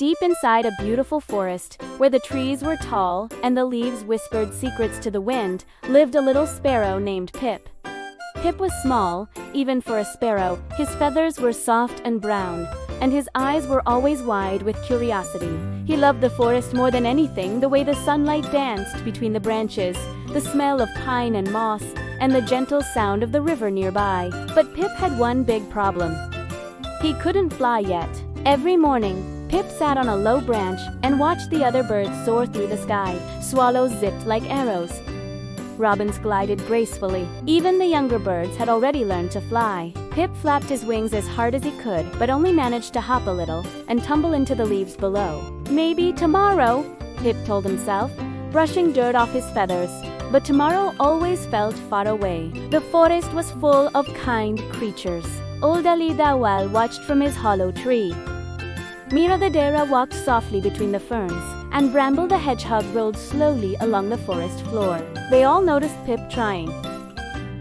Deep inside a beautiful forest, where the trees were tall and the leaves whispered secrets to the wind, lived a little sparrow named Pip. Pip was small, even for a sparrow. His feathers were soft and brown, and his eyes were always wide with curiosity. He loved the forest more than anything, the way the sunlight danced between the branches, the smell of pine and moss, and the gentle sound of the river nearby. But Pip had one big problem. He couldn't fly yet. Every morning, Pip sat on a low branch and watched the other birds soar through the sky. Swallows zipped like arrows. Robins glided gracefully. Even the younger birds had already learned to fly. Pip flapped his wings as hard as he could, but only managed to hop a little and tumble into the leaves below. Maybe tomorrow, Pip told himself, brushing dirt off his feathers. But tomorrow always felt far away. The forest was full of kind creatures. Old Ali Dawal watched from his hollow tree. Mira the Dera walked softly between the ferns, and Bramble the hedgehog rolled slowly along the forest floor. They all noticed Pip trying.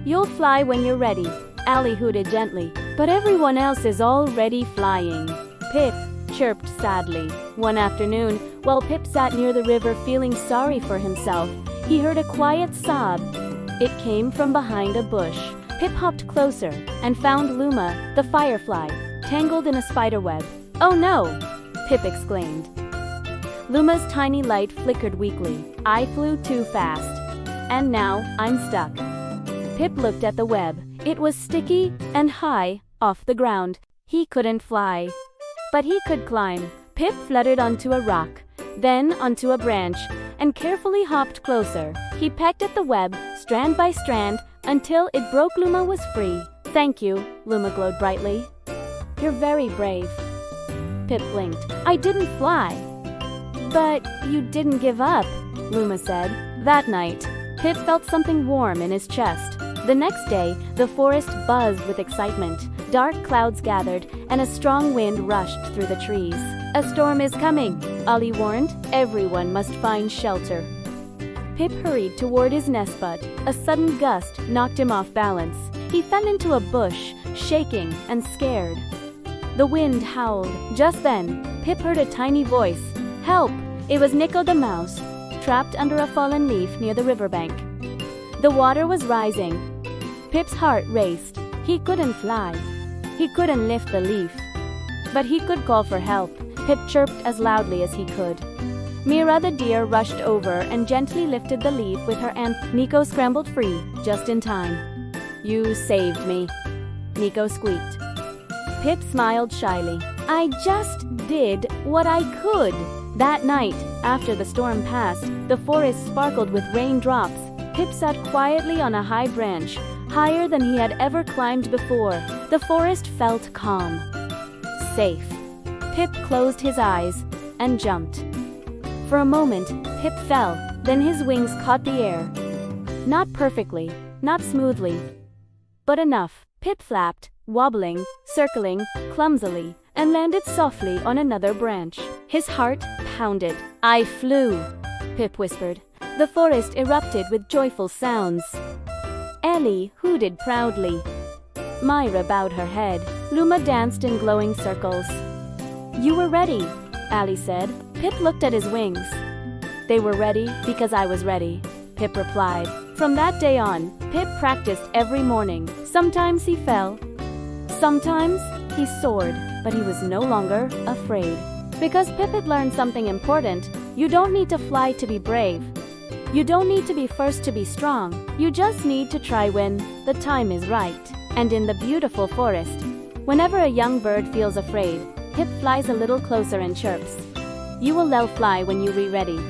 "You'll fly when you're ready," Ali hooted gently. "But everyone else is already flying," Pip chirped sadly. One afternoon, while Pip sat near the river feeling sorry for himself, he heard a quiet sob. It came from behind a bush. Pip hopped closer and found Luma, the firefly, tangled in a spiderweb. "Oh no!" Pip exclaimed. Luma's tiny light flickered weakly. "I flew too fast. And now, I'm stuck." Pip looked at the web. It was sticky and high, off the ground. He couldn't fly. But he could climb. Pip fluttered onto a rock, then onto a branch, and carefully hopped closer. He pecked at the web, strand by strand, until it broke. Luma was free. "Thank you," Luma glowed brightly. "You're very brave." Pip blinked. "I didn't fly." "But you didn't give up," Luma said. That night, Pip felt something warm in his chest. The next day, the forest buzzed with excitement. Dark clouds gathered, and a strong wind rushed through the trees. "A storm is coming," Ali warned. "Everyone must find shelter." Pip hurried toward his nest, but a sudden gust knocked him off balance. He fell into a bush, shaking and scared. The wind howled. Just then, Pip heard a tiny voice. "Help!" It was Nico the mouse, trapped under a fallen leaf near the riverbank. The water was rising. Pip's heart raced. He couldn't fly. He couldn't lift the leaf. But he could call for help. Pip chirped as loudly as he could. Mira the deer rushed over and gently lifted the leaf with her aunt. Nico scrambled free, just in time. "You saved me," Nico squeaked. Pip smiled shyly. "I just did what I could." That night, after the storm passed, the forest sparkled with raindrops. Pip sat quietly on a high branch, higher than he had ever climbed before. The forest felt calm. Safe. Pip closed his eyes and jumped. For a moment, Pip fell, then his wings caught the air. Not perfectly, not smoothly, but enough. Pip flapped, wobbling, circling, clumsily, and landed softly on another branch. His heart pounded. "I flew," Pip whispered. The forest erupted with joyful sounds. Ellie hooted proudly. Myra bowed her head. Luma danced in glowing circles. "You were ready," Ali said. Pip looked at his wings. "They were ready because I was ready," Pip replied. From that day on, Pip practiced every morning. Sometimes he fell. Sometimes he soared, but he was no longer afraid. Because Pip had learned something important. You don't need to fly to be brave. You don't need to be first to be strong. You just need to try when the time is right. And in the beautiful forest, whenever a young bird feels afraid, Pip flies a little closer and chirps. You will fly when you re-ready.